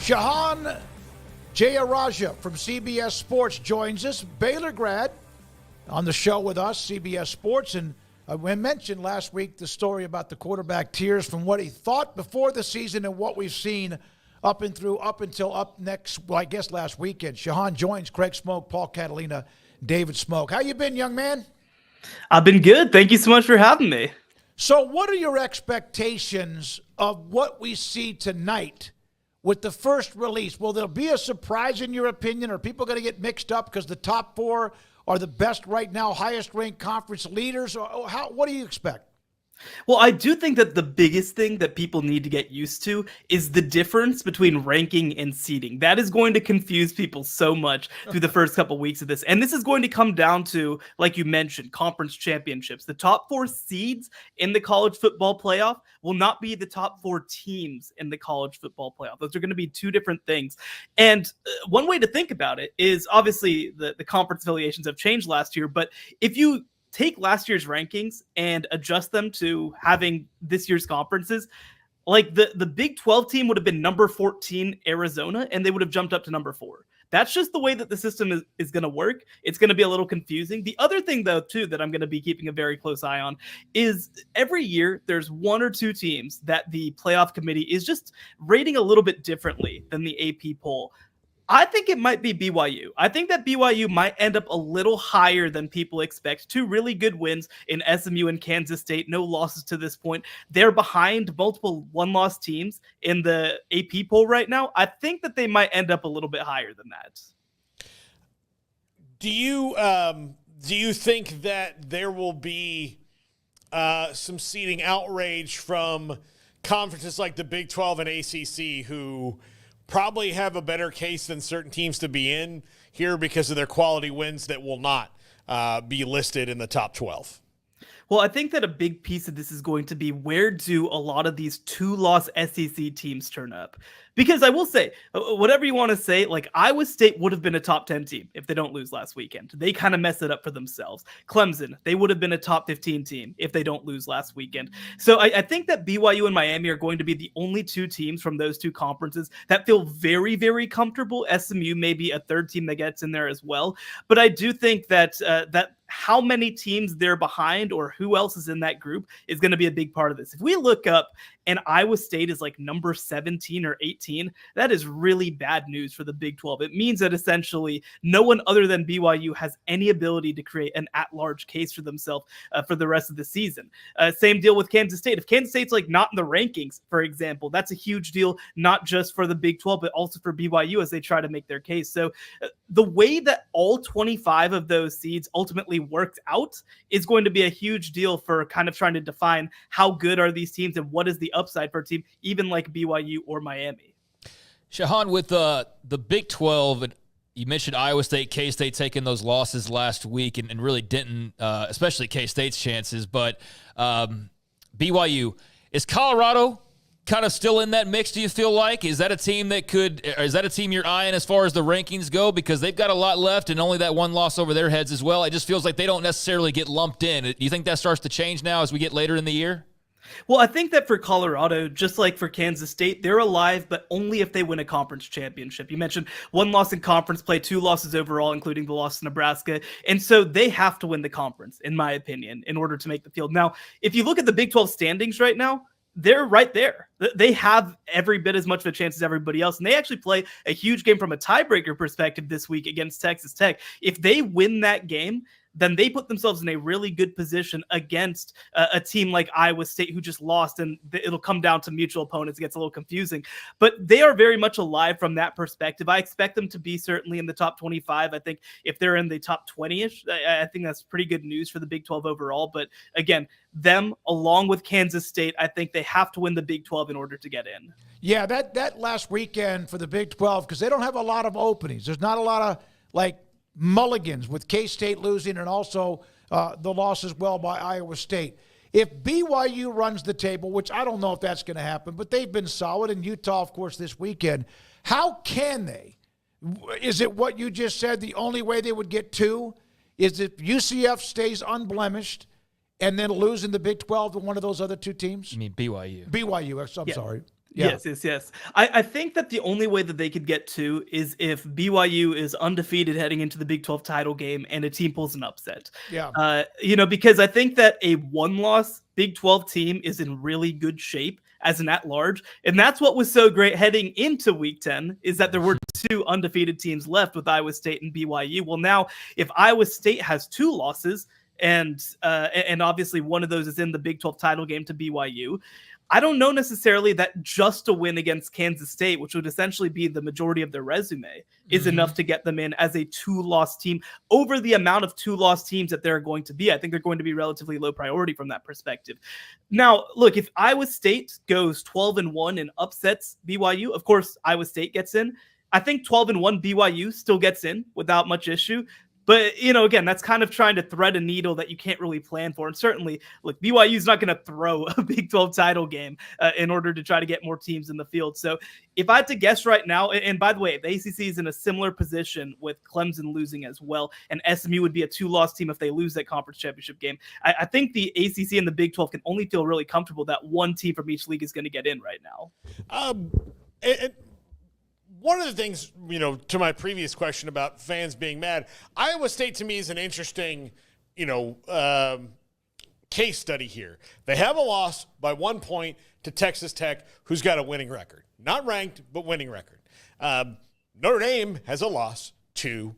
Shehan Jeyarajah from CBS Sports joins us. Baylor grad on the show with us, CBS Sports. And we mentioned last week the story about the quarterback tears from what he thought before the season and what we've seen up until last weekend. Shehan joins Craig Smoke, Paul Catalina, David Smoke. How you been, young man? I've been good. Thank you so much for having me. So what are your expectations of what we see tonight with the what release? Will there be a surprise in your opinion? Are people going to get mixed up because the top four are the best right now, highest-ranked conference leaders? Or what do you expect? Well, I do think that the biggest thing that people need to get used to is the difference between ranking and seeding. That is going to confuse people so much through the first couple weeks of this. And this is going to come down to, like you mentioned, conference championships. The top four seeds in the college football playoff will not be the top four teams in the college football playoff. Those are going to be two different things. And one way to think about it is obviously the conference affiliations have changed last year, but if you take last year's rankings and adjust them to having this year's conferences, like the Big 12 team would have been number 14 Arizona, and they would have jumped up to number 4. That's just the way that the system is going to work. It's going to be a little confusing. The other thing, though, too, that I'm going to be keeping a very close eye on is every year there's one or two teams that the playoff committee is just rating a little bit differently than the AP poll. I think it might be BYU. I think that BYU might end up a little higher than people expect. 2 really good wins in SMU and Kansas State. No losses to this point. They're behind multiple one-loss teams in the AP poll right now. I think that they might end up a little bit higher than that. Do you think that there will be some seeding outrage from conferences like the Big 12 and ACC who probably have a better case than certain teams to be in here because of their quality wins that will not be listed in the top 12? Well, I think that a big piece of this is going to be where do a lot of these 2-loss SEC teams turn up? Because I will say, whatever you want to say, like Iowa State would have been a top 10 team if they don't lose last weekend. They kind of mess it up for themselves. Clemson, they would have been a top 15 team if they don't lose last weekend. So I think that BYU and Miami are going to be the only two teams from those two conferences that feel very, very comfortable. SMU may be a third team that gets in there as well. But I do think that how many teams they're behind or who else is in that group is going to be a big part of this. If we look up and Iowa State is like number 17 or 18, that is really bad news for the Big 12. It means that essentially no one other than BYU has any ability to create an at-large case for themselves for the rest of the season. Same deal with Kansas State. If Kansas State's like not in the rankings, for example, that's a huge deal, not just for the Big 12, but also for BYU as they try to make their case. So the way that all 25 of those seeds ultimately worked out is going to be a huge deal for kind of trying to define how good are these teams and what is the upside for a team even like BYU or Miami. Shehan, with the Big 12, and you mentioned Iowa State, K-State taking those losses last week and really didn't, especially K-State's chances, but BYU, is Colorado kind of still in that mix, do you feel like? Is that a team you're eyeing as far as the rankings go? Because they've got a lot left and only that one loss over their heads as well. It just feels like they don't necessarily get lumped in. Do you think that starts to change now as we get later in the year? Well, I think that for Colorado, just like for Kansas State, they're alive, but only if they win a conference championship. You mentioned 1 loss in conference play, 2 losses overall, including the loss to Nebraska. And so they have to win the conference, in my opinion, in order to make the field. Now, if you look at the Big 12 standings right now, they're right there. They have every bit as much of a chance as everybody else. And they actually play a huge game from a tiebreaker perspective this week against Texas Tech. If they win that game, then they put themselves in a really good position against a team like Iowa State who just lost, and it'll come down to mutual opponents. It gets a little confusing, but they are very much alive from that perspective. I expect them to be certainly in the top 25. I think if they're in the top 20-ish, I think that's pretty good news for the Big 12 overall. But again, them along with Kansas State, I think they have to win the Big 12 in order to get in. Yeah, that last weekend for the Big 12, because they don't have a lot of openings. There's not a lot of like mulligans with K-State losing and also the loss as well by Iowa State. If BYU runs the table, which I don't know if that's going to happen, but they've been solid, in Utah, of course, this weekend, how can they? Is it what you just said, the only way they would get 2 is if UCF stays unblemished and then lose in the Big 12 to one of those other 2 teams? You mean BYU? BYU, I'm sorry. Yeah. Yes. I think that the only way that they could get to is if BYU is undefeated heading into the Big 12 title game and a team pulls an upset. Yeah. Because I think that a one-loss Big 12 team is in really good shape as an at-large. And that's what was so great heading into Week 10 is that there were two undefeated teams left with Iowa State and BYU. Well, now if Iowa State has 2 losses and obviously one of those is in the Big 12 title game to BYU, I don't know necessarily that just a win against Kansas State, which would essentially be the majority of their resume, is enough to get them in as a 2-loss team over the amount of 2-loss teams that they're going to be. I think they're going to be relatively low priority from that perspective. Now, look, if Iowa State goes 12-1 and upsets BYU, of course, Iowa State gets in. I think 12-1 BYU still gets in without much issue. But, again, that's kind of trying to thread a needle that you can't really plan for. And certainly, look, BYU is not going to throw a Big 12 title game in order to try to get more teams in the field. So if I had to guess right now, and by the way, the ACC is in a similar position with Clemson losing as well, and SMU would be a 2-loss team if they lose that conference championship game. I think the ACC and the Big 12 can only feel really comfortable that one team from each league is going to get in right now. One of the things, to my previous question about fans being mad, Iowa State to me is an interesting, case study here. They have a loss by 1 point to Texas Tech, who's got a winning record. Not ranked, but winning record. Notre Dame has a loss to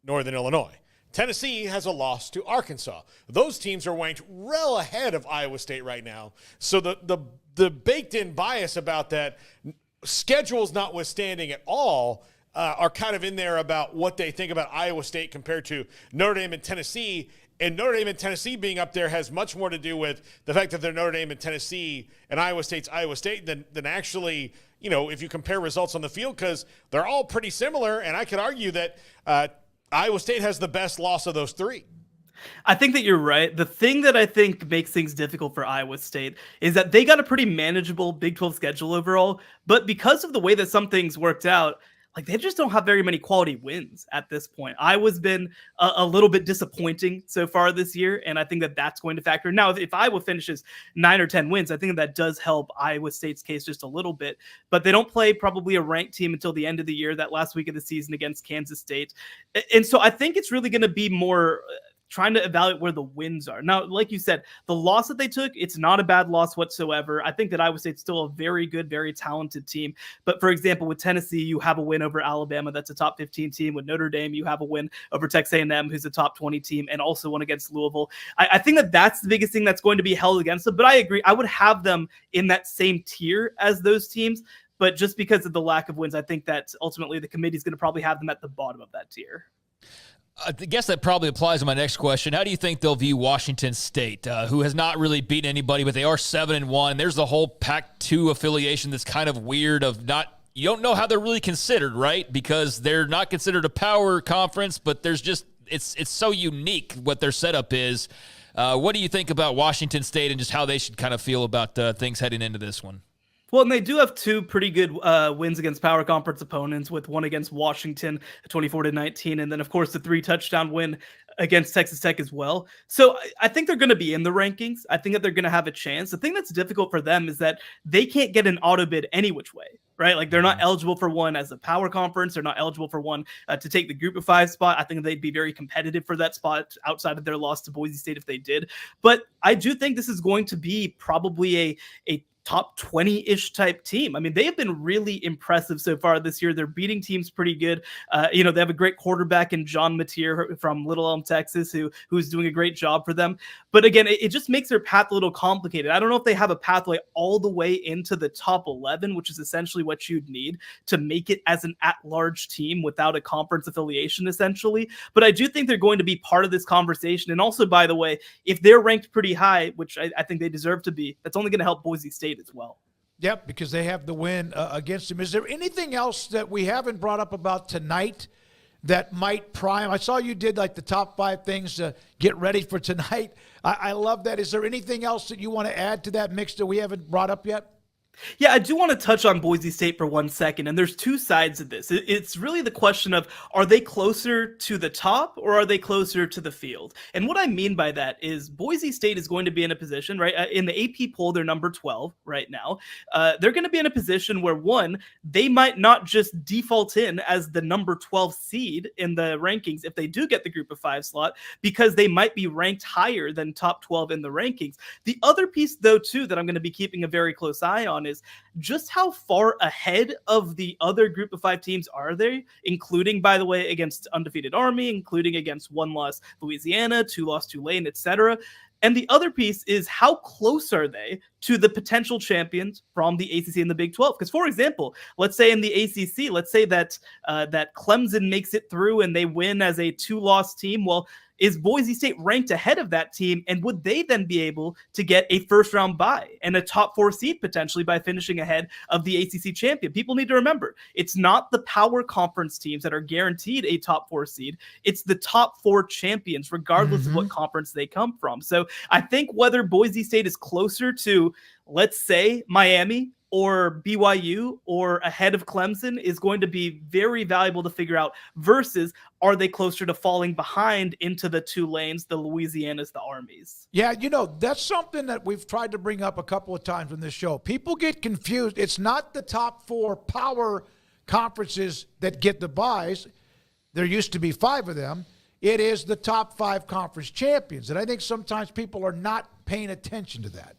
Northern Illinois. Tennessee has a loss to Arkansas. Those teams are ranked well ahead of Iowa State right now. So the baked-in bias about that, schedules notwithstanding at all, are kind of in there about what they think about Iowa State compared to Notre Dame and Tennessee. And Notre Dame and Tennessee being up there has much more to do with the fact that they're Notre Dame and Tennessee and Iowa State's Iowa State than actually, if you compare results on the field, because they're all pretty similar. And I could argue that Iowa State has the best loss of those 3. I think that you're right. The thing that I think makes things difficult for Iowa State is that they got a pretty manageable Big 12 schedule overall, but because of the way that some things worked out, they just don't have very many quality wins at this point. Iowa's been a little bit disappointing so far this year, and I think that that's going to factor in. Now, if Iowa finishes 9 or 10 wins, I think that does help Iowa State's case just a little bit, but they don't play probably a ranked team until the end of the year, that last week of the season against Kansas State. And so I think it's really going to be more trying to evaluate where the wins are. Now, like you said, the loss that they took, it's not a bad loss whatsoever. I think that Iowa State's still a very good, very talented team. But for example, with Tennessee, you have a win over Alabama. That's a top 15 team. With Notre Dame, you have a win over Texas A&M, who's a top 20 team, and also one against Louisville. I think that that's the biggest thing that's going to be held against them. But I agree. I would have them in that same tier as those teams. But just because of the lack of wins, I think that ultimately the committee is going to probably have them at the bottom of that tier. I guess that probably applies to my next question. How do you think they'll view Washington State, who has not really beaten anybody, but they are 7-1? There's the whole Pac-2 affiliation that's kind of weird you don't know how they're really considered, right? Because they're not considered a power conference, but there's just, it's so unique what their setup is. What do you think about Washington State and just how they should kind of feel about things heading into this one? Well, and they do have 2 pretty good wins against power conference opponents, with one against Washington, 24-19, and then, of course, the 3-touchdown win against Texas Tech as well. So I think they're going to be in the rankings. I think that they're going to have a chance. The thing that's difficult for them is that they can't get an auto bid any which way, right? They're not eligible for one as a power conference. They're not eligible for one to take the group of 5 spot. I think they'd be very competitive for that spot outside of their loss to Boise State if they did. But I do think this is going to be probably a top 20-ish type team. I mean, they have been really impressive so far this year. They're beating teams pretty good. They have a great quarterback in John Mateer from Little Elm, Texas, who's doing a great job for them. But again, it just makes their path a little complicated. I don't know if they have a pathway all the way into the top 11, which is essentially what you'd need to make it as an at-large team without a conference affiliation, essentially. But I do think they're going to be part of this conversation. And also, by the way, if they're ranked pretty high, which I think they deserve to be, that's only going to help Boise State as well. Yep, because they have the win against them. Is there anything else that we haven't brought up about tonight that might prime? I saw you did the top 5 things to get ready for tonight. I love that. Is there anything else that you want to add to that mix that we haven't brought up yet? Yeah, I do want to touch on Boise State for 1 second, and there's two sides of this. It's really the question of, are they closer to the top or are they closer to the field? And what I mean by that is Boise State is going to be in a position, right? In the AP poll, they're number 12 right now. They're going to be in a position where, one, they might not just default in as the number 12 seed in the rankings if they do get the group of 5 slot, because they might be ranked higher than top 12 in the rankings. The other piece, though, too, that I'm going to be keeping a very close eye on is just how far ahead of the other group of 5 teams are they, including, by the way, against undefeated Army, including against 1-loss Louisiana, 2-loss Tulane, etc. And the other piece is, how close are they to the potential champions from the ACC and the Big 12? Because, for example, let's say in the ACC, let's say that that Clemson makes it through and they win as a 2-loss team. Well, is Boise State ranked ahead of that team? And would they then be able to get a first-round bye and a top 4 seed potentially by finishing ahead of the ACC champion? People need to remember, it's not the power conference teams that are guaranteed a top 4 seed. It's the top 4 champions, regardless of what conference they come from. So I think whether Boise State is closer to, let's say, Miami or BYU or ahead of Clemson is going to be very valuable to figure out, versus are they closer to falling behind into the Tulanes, the Louisianas, the Armies? Yeah, that's something that we've tried to bring up a couple of times on this show. People get confused. It's not the top 4 power conferences that get the byes. There used to be 5 of them. It is the top 5 conference champions. And I think sometimes people are not paying attention to that.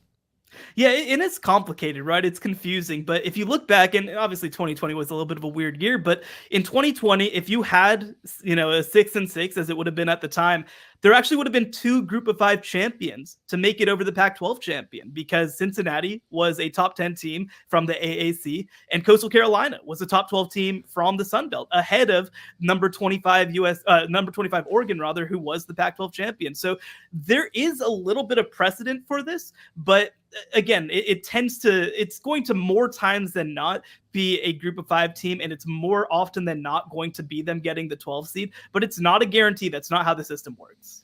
Yeah, and it's complicated, right? It's confusing. But if you look back, and obviously 2020 was a little bit of a weird year, but in 2020, if you had, a 6-6, as it would have been at the time, there actually would have been 2 group of 5 champions to make it over the Pac-12 champion, because Cincinnati was a top 10 team from the AAC, and Coastal Carolina was a top 12 team from the Sun Belt, ahead of number 25 Oregon, rather, who was the Pac-12 champion. So there is a little bit of precedent for this, but again, it's going to more times than not be a group of 5 team, and it's more often than not going to be them getting the 12 seed, but it's not a guarantee. That's not how the system works.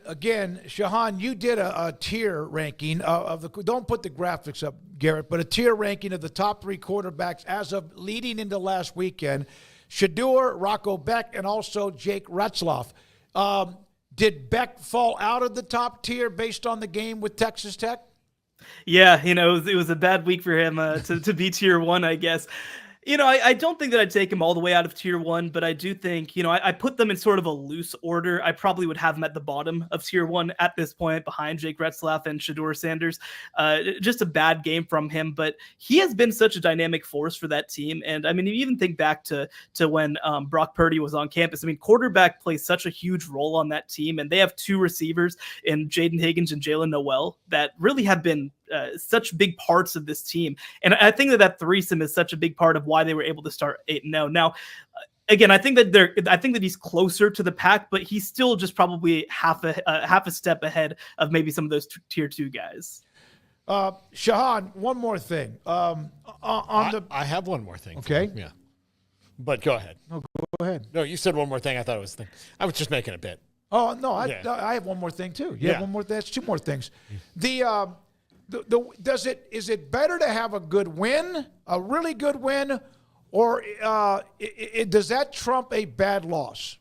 Again, Shehan, you did a tier ranking of the, don't put the graphics up, Garrett, but a tier ranking of the top 3 quarterbacks as of leading into last weekend: Shedeur, Rocco Beck, and also Jake Retzloff. Did Beck fall out of the top tier based on the game with Texas Tech? Yeah, it was a bad week for him to be tier 1, I guess. I don't think that I'd take him all the way out of tier 1, but I do think, I put them in sort of a loose order. I probably would have them at the bottom of tier 1 at this point, behind Jake Retzlaff and Shedeur Sanders. Just a bad game from him, but he has been such a dynamic force for that team. And I mean, you even think back to when Brock Purdy was on campus. I mean, quarterback plays such a huge role on that team, and they have 2 receivers in Jaden Higgins and Jalen Noel that really have been such big parts of this team. And I think that threesome is such a big part of why they were able to start 8-0. Now, again, I think that he's closer to the pack, but he's still just probably half a step ahead of maybe some of those tier 2 guys. Shehan, one more thing. I have one more thing. Okay. Yeah. But go ahead. No, go ahead. No, you said one more thing. I thought it was a thing. I was just making a bit. Oh, no, I have one more thing too. You have one more. That's 2 more things. Is it better to have a good win, a really good win, or does that trump a bad loss?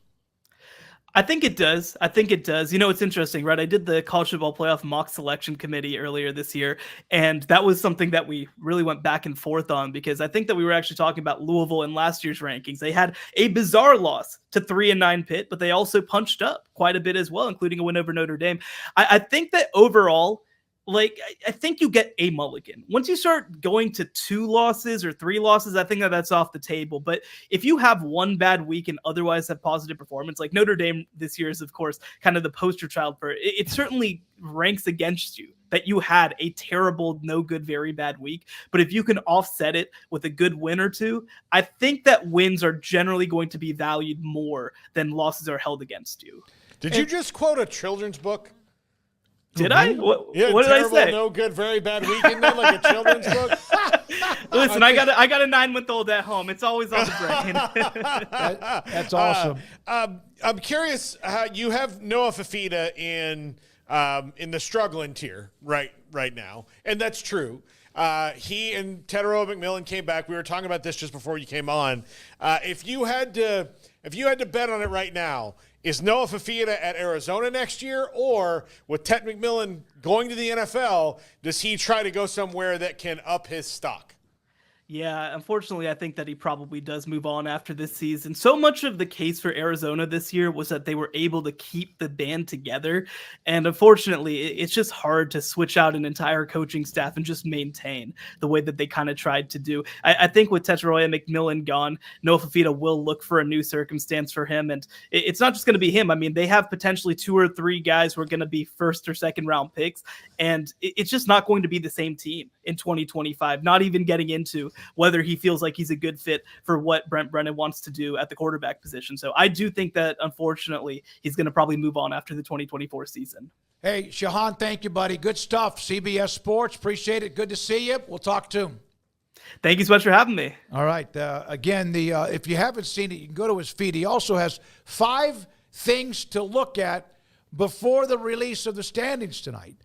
I think it does. It's interesting, right? I did the College Football Playoff mock selection committee earlier this year, and that was something that we really went back and forth on, because I think that we were actually talking about Louisville in last year's rankings. They had a bizarre loss to 3-9 Pitt, but they also punched up quite a bit as well, including a win over Notre Dame. I think that overall, I think you get a mulligan. Once you start going to 2 losses or 3 losses, I think that's off the table. But if you have 1 bad week and otherwise have positive performance, like Notre Dame this year is, of course, kind of the poster child for it, it certainly ranks against you that you had a terrible, no good, very bad week. But if you can offset it with a good win or 2, I think that wins are generally going to be valued more than losses are held against you. Did you just quote a children's book? Did I? What did I say? No good, very bad weekend, then, like a children's book? Listen, I got a 9-month-old at home. It's always on the brain. That's awesome. I'm curious how you have Noah Fafita in the struggling tier right now, and that's true. He and Tetairoa McMillan came back. We were talking about this just before you came on. If you had to bet on it right now, is Noah Fafita at Arizona next year, or with Tet McMillan going to the NFL, does he try to go somewhere that can up his stock? Yeah, unfortunately, I think that he probably does move on after this season. So much of the case for Arizona this year was that they were able to keep the band together. And unfortunately, it's just hard to switch out an entire coaching staff and just maintain the way that they kind of tried to do. I think with Tetairoa McMillan gone, Noah Fafita will look for a new circumstance for him. And it's not just going to be him. I mean, they have potentially 2 or 3 guys who are going to be first or second round picks. And it's just not going to be the same team in 2025, not even getting into whether he feels like he's a good fit for what Brent Brennan wants to do at the quarterback position. So I do think that, unfortunately, he's going to probably move on after the 2024 season. Hey, Shehan, thank you, buddy. Good stuff. CBS Sports, appreciate it. Good to see you. We'll talk soon. Thank you so much for having me. All right. Again, if you haven't seen it, you can go to his feed. He also has 5 things to look at before the release of the standings tonight.